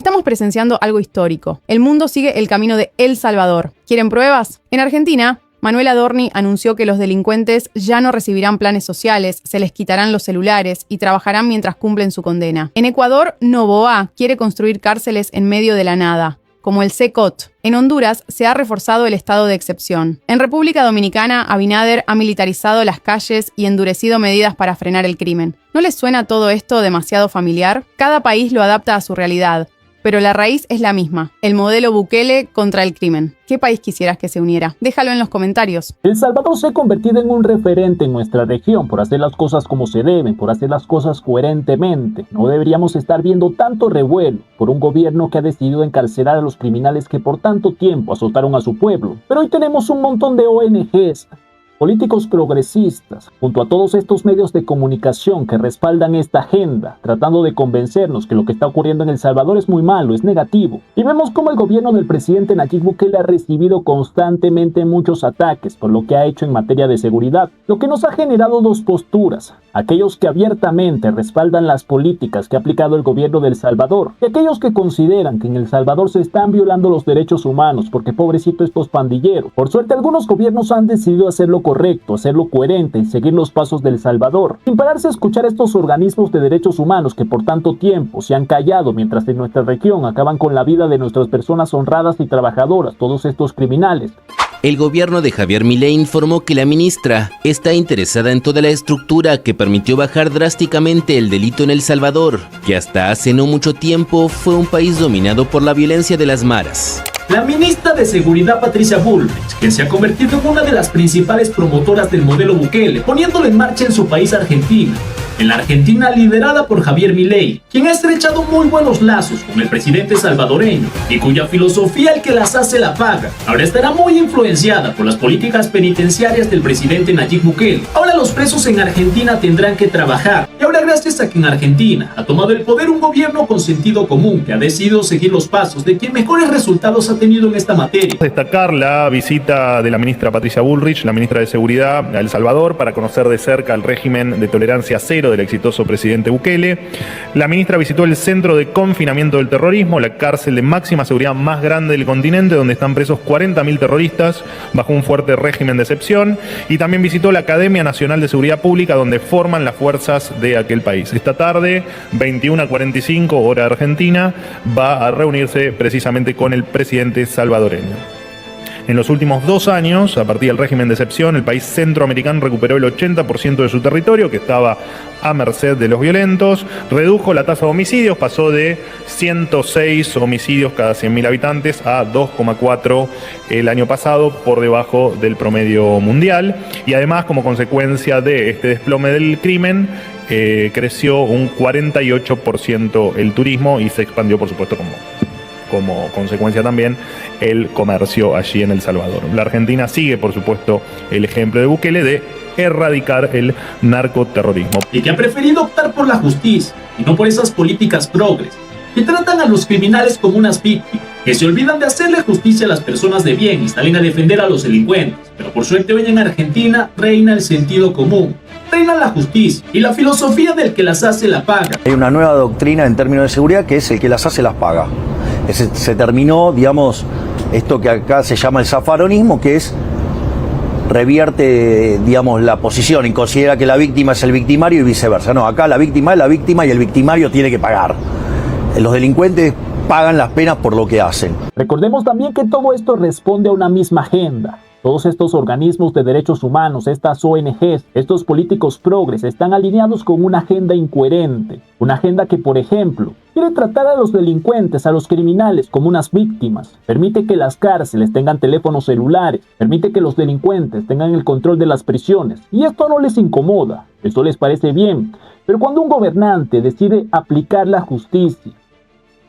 Estamos presenciando algo histórico. El mundo sigue el camino de El Salvador. ¿Quieren pruebas? En Argentina, Manuel Adorni anunció que los delincuentes ya no recibirán planes sociales, se les quitarán los celulares y trabajarán mientras cumplen su condena. En Ecuador, Noboa quiere construir cárceles en medio de la nada, como el CECOT. En Honduras se ha reforzado el estado de excepción. En República Dominicana, Abinader ha militarizado las calles y endurecido medidas para frenar el crimen. ¿No les suena todo esto demasiado familiar? Cada país lo adapta a su realidad, pero la raíz es la misma, el modelo Bukele contra el crimen. ¿Qué país quisieras que se uniera? Déjalo en los comentarios. El Salvador se ha convertido en un referente en nuestra región por hacer las cosas como se deben, por hacer las cosas coherentemente. No deberíamos estar viendo tanto revuelo por un gobierno que ha decidido encarcelar a los criminales que por tanto tiempo azotaron a su pueblo. Pero hoy tenemos un montón de ONGs, políticos progresistas, junto a todos estos medios de comunicación que respaldan esta agenda, tratando de convencernos que lo que está ocurriendo en El Salvador es muy malo, es negativo. Y vemos cómo el gobierno del presidente Nayib Bukele ha recibido constantemente muchos ataques por lo que ha hecho en materia de seguridad, lo que nos ha generado dos posturas: aquellos que abiertamente respaldan las políticas que ha aplicado el gobierno de El Salvador, y aquellos que consideran que en El Salvador se están violando los derechos humanos porque pobrecito estos pandilleros. Por suerte, algunos gobiernos han decidido hacerlo correcto, hacerlo coherente y seguir los pasos de El Salvador, sin pararse a escuchar a estos organismos de derechos humanos que por tanto tiempo se han callado mientras en nuestra región acaban con la vida de nuestras personas honradas y trabajadoras, todos estos criminales. El gobierno de Javier Milei informó que la ministra está interesada en toda la estructura que permitió bajar drásticamente el delito en El Salvador, que hasta hace no mucho tiempo fue un país dominado por la violencia de las maras. La ministra de Seguridad Patricia Bullrich, quien se ha convertido en una de las principales promotoras del modelo Bukele, poniéndolo en marcha en su país Argentina. En la Argentina liderada por Javier Milei, quien ha estrechado muy buenos lazos con el presidente salvadoreño y cuya filosofía el que las hace la paga, ahora estará muy influenciada por las políticas penitenciarias del presidente Nayib Bukele. Ahora los presos en Argentina tendrán que trabajar, y ahora gracias a que en Argentina ha tomado el poder un gobierno con sentido común que ha decidido seguir los pasos de quien mejores resultados ha tenido en esta materia. Destacar la visita de la ministra Patricia Bullrich, la ministra de Seguridad, a El Salvador, para conocer de cerca el régimen de tolerancia cero del exitoso presidente Bukele. La ministra visitó el centro de confinamiento del terrorismo, la cárcel de máxima seguridad más grande del continente, donde están presos 40.000 terroristas bajo un fuerte régimen de excepción, y también visitó la Academia Nacional de Seguridad Pública, donde forman las fuerzas de aquel país. Esta tarde, 21:45 hora argentina, va a reunirse precisamente con el presidente salvadoreño. En los últimos 2 años, a partir del régimen de excepción, el país centroamericano recuperó el 80% de su territorio, que estaba a merced de los violentos, redujo la tasa de homicidios, pasó de 106 homicidios cada 100.000 habitantes a 2,4 el año pasado, por debajo del promedio mundial, y además, como consecuencia de este desplome del crimen, creció un 48% el turismo y se expandió, por supuesto, como consecuencia también el comercio allí en El Salvador. La Argentina sigue, por supuesto, el ejemplo de Bukele de erradicar el narcoterrorismo. Y que ha preferido optar por la justicia y no por esas políticas progres que tratan a los criminales como unas víctimas, que se olvidan de hacerle justicia a las personas de bien y salen a defender a los delincuentes. Pero por suerte hoy en Argentina reina el sentido común, reina la justicia y la filosofía del que las hace la paga. Hay una nueva doctrina en términos de seguridad que es el que las hace las paga. Se terminó, digamos, esto que acá se llama el zafaronismo, que es revierte, digamos, la posición y considera que la víctima es el victimario y viceversa. No, acá la víctima es la víctima y el victimario tiene que pagar. Los delincuentes pagan las penas por lo que hacen. Recordemos también que todo esto responde a una misma agenda. Todos estos organismos de derechos humanos, estas ONGs, estos políticos progres están alineados con una agenda incoherente. Una agenda que, por ejemplo, quiere tratar a los delincuentes, a los criminales como unas víctimas. Permite que las cárceles tengan teléfonos celulares. Permite que los delincuentes tengan el control de las prisiones. Y esto no les incomoda. Esto les parece bien. Pero cuando un gobernante decide aplicar la justicia,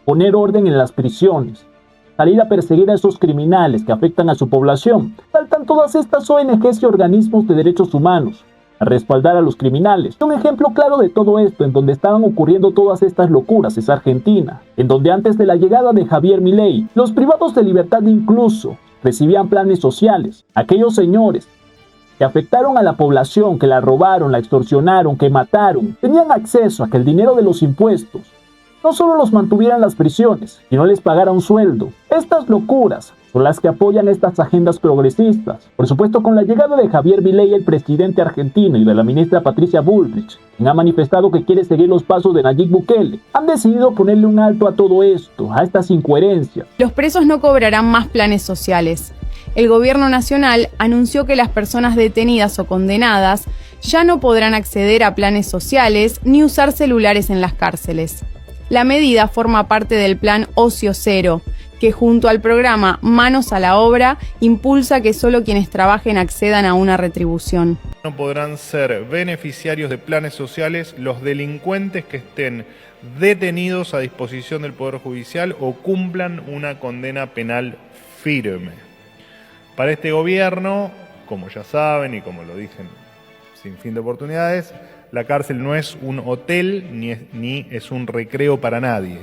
poner orden en las prisiones, salir a perseguir a esos criminales que afectan a su población, saltan todas estas ONGs y organismos de derechos humanos a respaldar a los criminales. Un ejemplo claro de todo esto, en donde estaban ocurriendo todas estas locuras, es Argentina, en donde antes de la llegada de Javier Milei, los privados de libertad incluso recibían planes sociales. Aquellos señores que afectaron a la población, que la robaron, la extorsionaron, que mataron, tenían acceso a que el dinero de los impuestos no solo los mantuviera en las prisiones, sino les pagara un sueldo. Estas locuras son las que apoyan estas agendas progresistas. Por supuesto, con la llegada de Javier Milei, el presidente argentino, y de la ministra Patricia Bullrich, quien ha manifestado que quiere seguir los pasos de Nayib Bukele, han decidido ponerle un alto a todo esto, a estas incoherencias. Los presos no cobrarán más planes sociales. El gobierno nacional anunció que las personas detenidas o condenadas ya no podrán acceder a planes sociales ni usar celulares en las cárceles. La medida forma parte del plan Ocio Cero, que junto al programa Manos a la Obra impulsa que solo quienes trabajen accedan a una retribución. No podrán ser beneficiarios de planes sociales los delincuentes que estén detenidos a disposición del Poder Judicial o cumplan una condena penal firme. Para este gobierno, como ya saben y como lo dije sin fin de oportunidades, la cárcel no es un hotel ni es un recreo para nadie.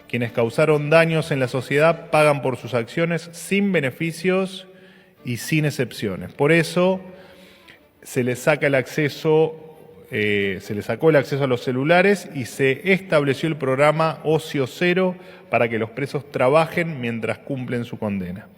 Quienes causaron daños en la sociedad pagan por sus acciones sin beneficios y sin excepciones. Por eso se les sacó el acceso a los celulares y se estableció el programa Ocio Cero para que los presos trabajen mientras cumplen su condena.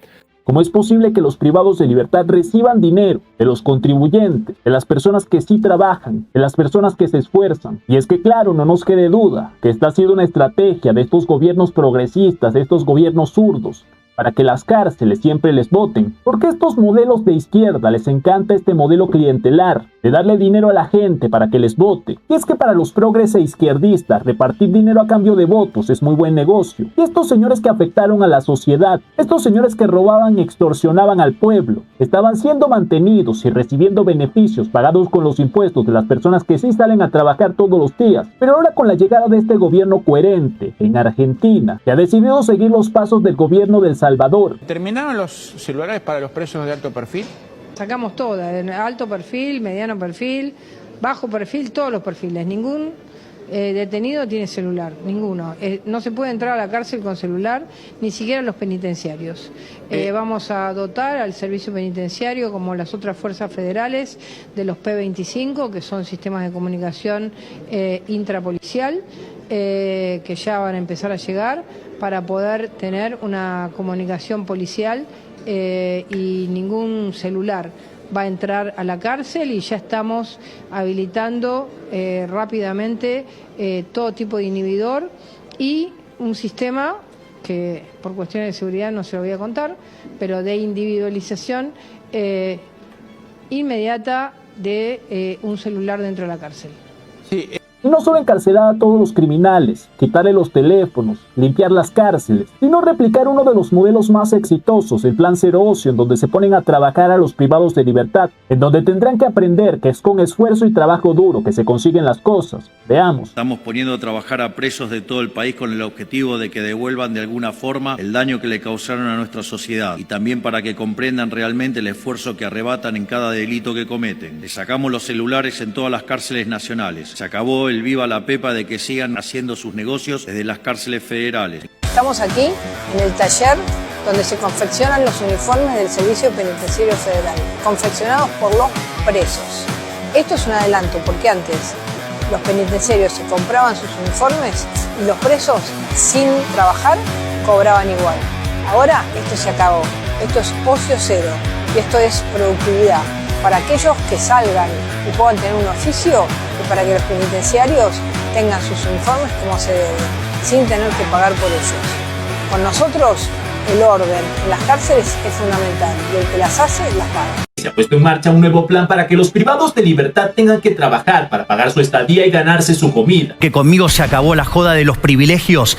¿Cómo es posible que los privados de libertad reciban dinero de los contribuyentes, de las personas que sí trabajan, de las personas que se esfuerzan? Y es que claro, no nos quede duda que esta ha sido una estrategia de estos gobiernos progresistas, de estos gobiernos zurdos, para que las cárceles siempre les voten. Porque a estos modelos de izquierda les encanta este modelo clientelar, de darle dinero a la gente para que les vote. Y es que para los progres e izquierdistas, repartir dinero a cambio de votos es muy buen negocio. Y estos señores que afectaron a la sociedad, estos señores que robaban y extorsionaban al pueblo, estaban siendo mantenidos y recibiendo beneficios pagados con los impuestos de las personas que sí salen a trabajar todos los días. Pero ahora con la llegada de este gobierno coherente en Argentina, que ha decidido seguir los pasos del gobierno del Salvador. ¿Terminaron los celulares para los presos de alto perfil? Sacamos todas, alto perfil, mediano perfil, bajo perfil, todos los perfiles. Ningún detenido tiene celular, ninguno. No se puede entrar a la cárcel con celular, ni siquiera los penitenciarios. Vamos a dotar al servicio penitenciario, como las otras fuerzas federales, de los P25, que son sistemas de comunicación intrapolicial, que ya van a empezar a llegar, para poder tener una comunicación policial y ningún celular va a entrar a la cárcel, y ya estamos habilitando rápidamente todo tipo de inhibidor y un sistema que por cuestiones de seguridad no se lo voy a contar, pero de individualización inmediata de un celular dentro de la cárcel. Sí. Y no solo encarcelar a todos los criminales, quitarle los teléfonos, limpiar las cárceles, sino replicar uno de los modelos más exitosos, el Plan Cero Ocio, en donde se ponen a trabajar a los privados de libertad, en donde tendrán que aprender que es con esfuerzo y trabajo duro que se consiguen las cosas. Veamos. Estamos poniendo a trabajar a presos de todo el país con el objetivo de que devuelvan de alguna forma el daño que le causaron a nuestra sociedad, y también para que comprendan realmente el esfuerzo que arrebatan en cada delito que cometen. Les sacamos los celulares en todas las cárceles nacionales. Se acabó el viva la pepa de que sigan haciendo sus negocios desde las cárceles federales. Estamos aquí en el taller donde se confeccionan los uniformes del Servicio Penitenciario Federal, confeccionados por los presos. Esto es un adelanto, porque antes los penitenciarios se compraban sus uniformes y los presos, sin trabajar, cobraban igual. Ahora esto se acabó. Esto es Ocio Cero y esto es productividad para aquellos que salgan y puedan tener un oficio, y para que los penitenciarios tengan sus uniformes como se debe, sin tener que pagar por ellos. Con nosotros, el orden en las cárceles es fundamental, y el que las hace, las paga. Se ha puesto en marcha un nuevo plan para que los privados de libertad tengan que trabajar para pagar su estadía y ganarse su comida. Que conmigo se acabó la joda de los privilegios.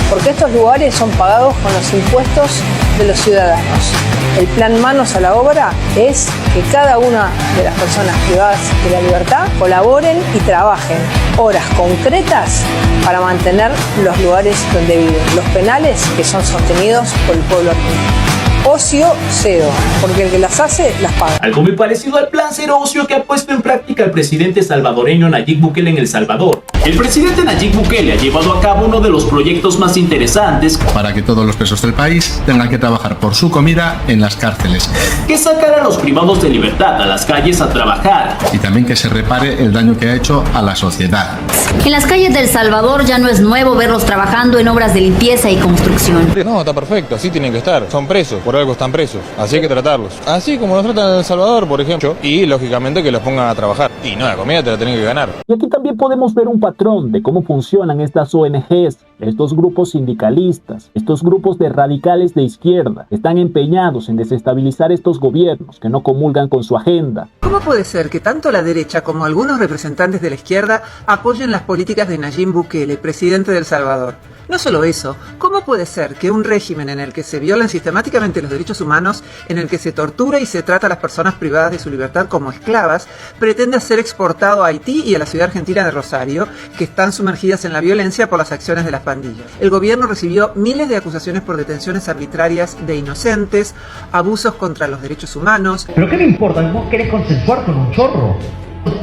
Porque estos lugares son pagados con los impuestos de los ciudadanos. El plan Manos a la Obra es que cada una de las personas privadas de la libertad colaboren y trabajen horas concretas para mantener los lugares donde viven, los penales que son sostenidos por el pueblo argentino. Ocio cero, porque el que las hace, las paga. Algo muy parecido al plan cero ocio que ha puesto en práctica el presidente salvadoreño Nayib Bukele en El Salvador. El presidente Nayib Bukele ha llevado a cabo uno de los proyectos más interesantes para que todos los presos del país tengan que trabajar por su comida en las cárceles. Que es sacar a los privados de libertad a las calles a trabajar. Y también que se repare el daño que ha hecho a la sociedad. En las calles de El Salvador ya no es nuevo verlos trabajando en obras de limpieza y construcción. No, está perfecto, así tienen que estar. Son presos, por algo están presos. Así hay que tratarlos. Así como nos tratan en El Salvador, por ejemplo. Y lógicamente que los pongan a trabajar. Y no, la comida te la tienen que ganar. Y aquí también podemos ver un patrón de cómo funcionan estas ONGs, estos grupos sindicalistas, estos grupos de radicales de izquierda, que están empeñados en desestabilizar estos gobiernos que no comulgan con su agenda. ¿Cómo puede ser que tanto la derecha como algunos representantes de la izquierda apoyen las políticas de Nayib Bukele, presidente de El Salvador? No solo eso, ¿cómo puede ser que un régimen en el que se violan sistemáticamente los derechos humanos, en el que se tortura y se trata a las personas privadas de su libertad como esclavas, pretenda ser exportado a Haití y a la ciudad argentina de Rosario, que están sumergidas en la violencia por las acciones de las pandillas? El gobierno recibió miles de acusaciones por detenciones arbitrarias de inocentes, abusos contra los derechos humanos. ¿Pero qué me importa? ¿Vos querés consensuar con un chorro?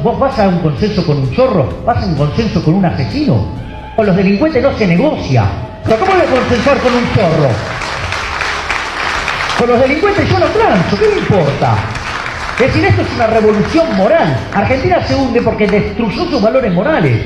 ¿Vos vas a un consenso con un chorro? ¿Vas a un consenso con un asesino? Con los delincuentes no se negocia. ¿Pero cómo voy a consensuar con un chorro? Con los delincuentes yo no transo, ¿qué me importa? Es decir, esto es una revolución moral. Argentina se hunde porque destruyó sus valores morales.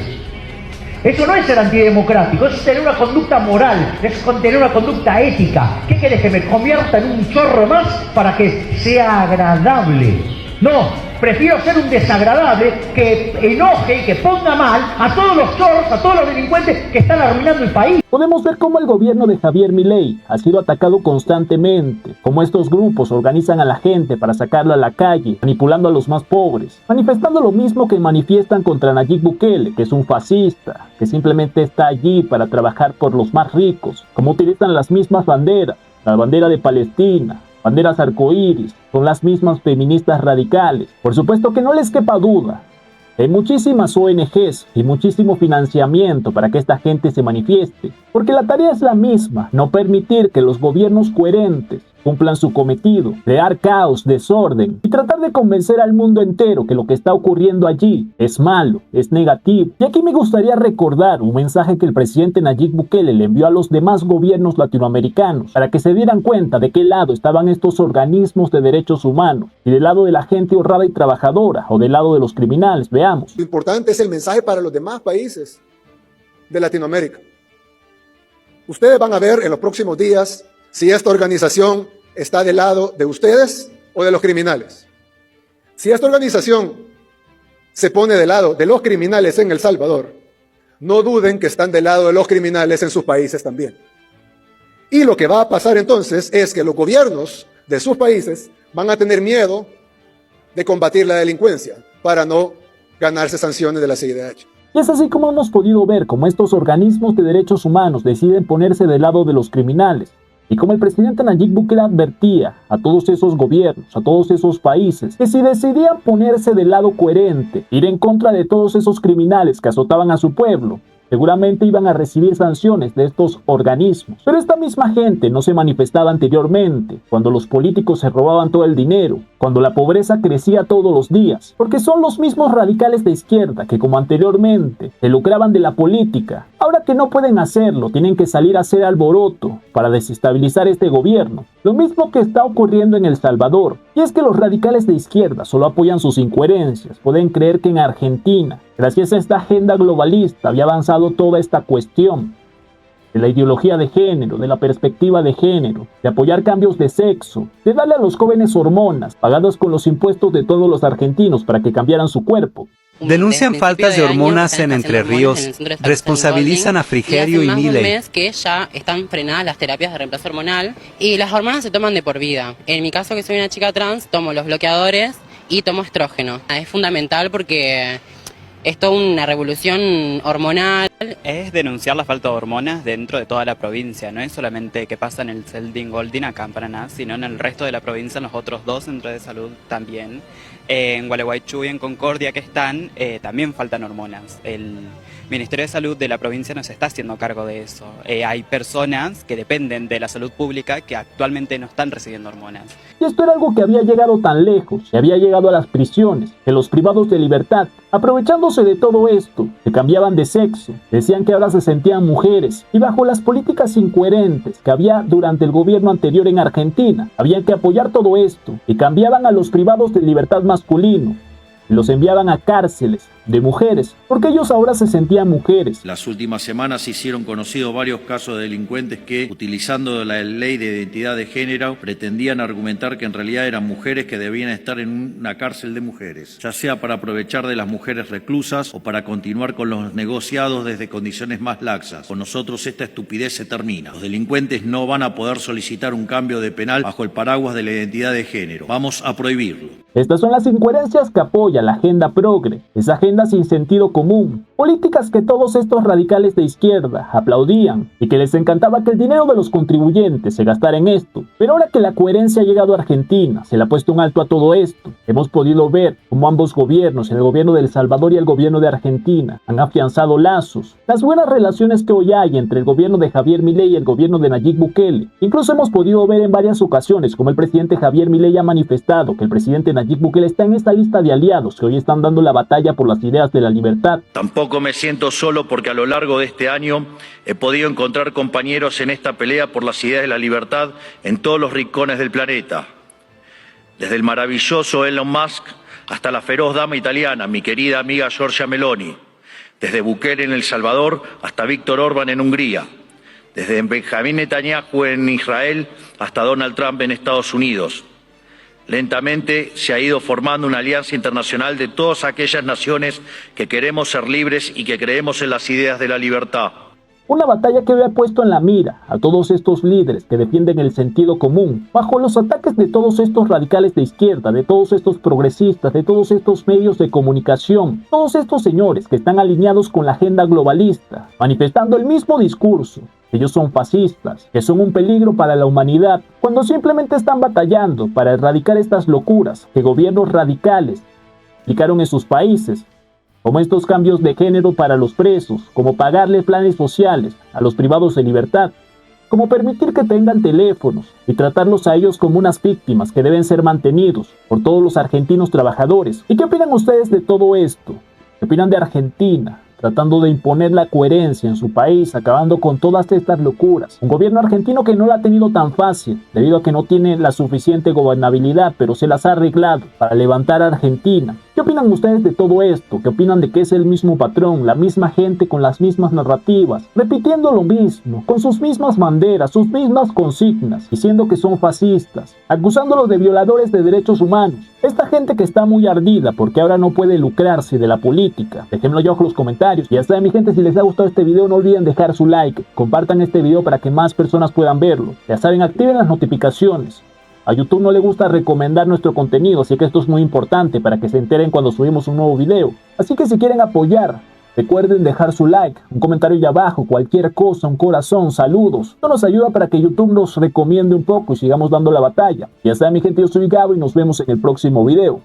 Eso no es ser antidemocrático, eso es tener una conducta moral, es tener una conducta ética. ¿Qué querés, que me convierta en un chorro más para que sea agradable? No, prefiero ser un desagradable que enoje y que ponga mal a todos los chorros, a todos los delincuentes que están arruinando el país. Podemos ver cómo el gobierno de Javier Milei ha sido atacado constantemente, cómo estos grupos organizan a la gente para sacarla a la calle, manipulando a los más pobres, manifestando lo mismo que manifiestan contra Nayib Bukele, que es un fascista, que simplemente está allí para trabajar por los más ricos, como utilizan las mismas banderas, la bandera de Palestina, banderas arcoíris, son las mismas feministas radicales. Por supuesto que no les quepa duda, hay muchísimas ONGs y muchísimo financiamiento para que esta gente se manifieste, porque la tarea es la misma, no permitir que los gobiernos coherentes cumplan su cometido, crear caos, desorden y tratar de convencer al mundo entero que lo que está ocurriendo allí es malo, es negativo. Y aquí me gustaría recordar un mensaje que el presidente Nayib Bukele le envió a los demás gobiernos latinoamericanos para que se dieran cuenta de qué lado estaban estos organismos de derechos humanos, y del lado de la gente honrada y trabajadora o del lado de los criminales. Veamos. Lo importante es el mensaje para los demás países de Latinoamérica. Ustedes van a ver en los próximos días si esta organización está del lado de ustedes o de los criminales. Si esta organización se pone del lado de los criminales en El Salvador, no duden que están del lado de los criminales en sus países también. Y lo que va a pasar entonces es que los gobiernos de sus países van a tener miedo de combatir la delincuencia para no ganarse sanciones de la CIDH. Y es así como hemos podido ver cómo estos organismos de derechos humanos deciden ponerse del lado de los criminales, y como el presidente Nayib Bukele advertía a todos esos gobiernos, a todos esos países, que si decidían ponerse del lado coherente, ir en contra de todos esos criminales que azotaban a su pueblo, seguramente iban a recibir sanciones de estos organismos. Pero esta misma gente no se manifestaba anteriormente, cuando los políticos se robaban todo el dinero, cuando la pobreza crecía todos los días, porque son los mismos radicales de izquierda que, como anteriormente, se lucraban de la política. Ahora que no pueden hacerlo, tienen que salir a hacer alboroto para desestabilizar este gobierno. Lo mismo que está ocurriendo en El Salvador, y es que los radicales de izquierda solo apoyan sus incoherencias. Pueden creer que en Argentina, gracias a esta agenda globalista, había avanzado toda esta cuestión de la ideología de género, de la perspectiva de género, de apoyar cambios de sexo, de darle a los jóvenes hormonas pagadas con los impuestos de todos los argentinos para que cambiaran su cuerpo. Denuncian faltas de hormonas en Entre Ríos, responsabilizan a Frigerio y Milei. Hace más de un mes que ya están frenadas las terapias de reemplazo hormonal y las hormonas se toman de por vida. En mi caso, que soy una chica trans, tomo los bloqueadores y tomo estrógeno. Es fundamental porque es toda una revolución hormonal. Es denunciar la falta de hormonas dentro de toda la provincia. No es solamente que pasa en el Celdín Goldín acá en Paraná, sino en el resto de la provincia, en los otros dos centros de salud también. En Gualeguaychú y en Concordia que están, también faltan hormonas. Ministerio de Salud de la provincia no se está haciendo cargo de eso. Hay personas que dependen de la salud pública que actualmente no están recibiendo hormonas. Y esto era algo que había llegado tan lejos, que había llegado a las prisiones, que los privados de libertad, aprovechándose de todo esto, que cambiaban de sexo, decían que ahora se sentían mujeres, y bajo las políticas incoherentes que había durante el gobierno anterior en Argentina, había que apoyar todo esto, y cambiaban a los privados de libertad masculino, y los enviaban a cárceles de mujeres, porque ellos ahora se sentían mujeres. Las últimas semanas se hicieron conocidos varios casos de delincuentes que, utilizando la ley de identidad de género, pretendían argumentar que en realidad eran mujeres que debían estar en una cárcel de mujeres, ya sea para aprovechar de las mujeres reclusas o para continuar con los negociados desde condiciones más laxas. Con nosotros esta estupidez se termina. Los delincuentes no van a poder solicitar un cambio de penal bajo el paraguas de la identidad de género. Vamos a prohibirlo. Estas son las incoherencias que apoya la agenda progre, esa agenda sin sentido común, políticas que todos estos radicales de izquierda aplaudían y que les encantaba que el dinero de los contribuyentes se gastara en esto. Pero ahora que la coherencia ha llegado a Argentina, se le ha puesto un alto a todo esto. Hemos podido ver cómo ambos gobiernos, el gobierno de El Salvador y el gobierno de Argentina, han afianzado lazos. Las buenas relaciones que hoy hay entre el gobierno de Javier Milei y el gobierno de Nayib Bukele. Incluso hemos podido ver en varias ocasiones cómo el presidente Javier Milei ha manifestado que el presidente Nayib Bukele está en esta lista de aliados que hoy están dando la batalla por las ideas de la libertad. Tampoco me siento solo porque a lo largo de este año he podido encontrar compañeros en esta pelea por las ideas de la libertad en todos los rincones del planeta. Desde el maravilloso Elon Musk hasta la feroz dama italiana, mi querida amiga Giorgia Meloni. Desde Bukele en El Salvador hasta Víctor Orbán en Hungría. Desde Benjamín Netanyahu en Israel hasta Donald Trump en Estados Unidos. Lentamente se ha ido formando una alianza internacional de todas aquellas naciones que queremos ser libres y que creemos en las ideas de la libertad. Una batalla que había puesto en la mira a todos estos líderes que defienden el sentido común, bajo los ataques de todos estos radicales de izquierda, de todos estos progresistas, de todos estos medios de comunicación, todos estos señores que están alineados con la agenda globalista, manifestando el mismo discurso. Ellos son fascistas, que son un peligro para la humanidad, cuando simplemente están batallando para erradicar estas locuras que gobiernos radicales aplicaron en sus países, como estos cambios de género para los presos, como pagarles planes sociales a los privados de libertad, como permitir que tengan teléfonos y tratarlos a ellos como unas víctimas que deben ser mantenidos por todos los argentinos trabajadores. ¿Y qué opinan ustedes de todo esto? ¿Qué opinan de Argentina? Tratando de imponer la coherencia en su país, acabando con todas estas locuras. Un gobierno argentino que no la ha tenido tan fácil, debido a que no tiene la suficiente gobernabilidad, pero se las ha arreglado para levantar a Argentina. ¿Qué opinan ustedes de todo esto? ¿Qué opinan de que es el mismo patrón, la misma gente con las mismas narrativas, repitiendo lo mismo, con sus mismas banderas, sus mismas consignas, diciendo que son fascistas, acusándolos de violadores de derechos humanos? Esta gente que está muy ardida porque ahora no puede lucrarse de la política. Déjenmelo yo en los comentarios. Y ya saben, mi gente, si les ha gustado este video no olviden dejar su like, compartan este video para que más personas puedan verlo. Ya saben, activen las notificaciones. A YouTube no le gusta recomendar nuestro contenido, así que esto es muy importante para que se enteren cuando subimos un nuevo video. Así que si quieren apoyar, recuerden dejar su like, un comentario allá abajo, cualquier cosa, un corazón, saludos. Esto nos ayuda para que YouTube nos recomiende un poco y sigamos dando la batalla. Ya saben, mi gente, yo soy Gabo y nos vemos en el próximo video.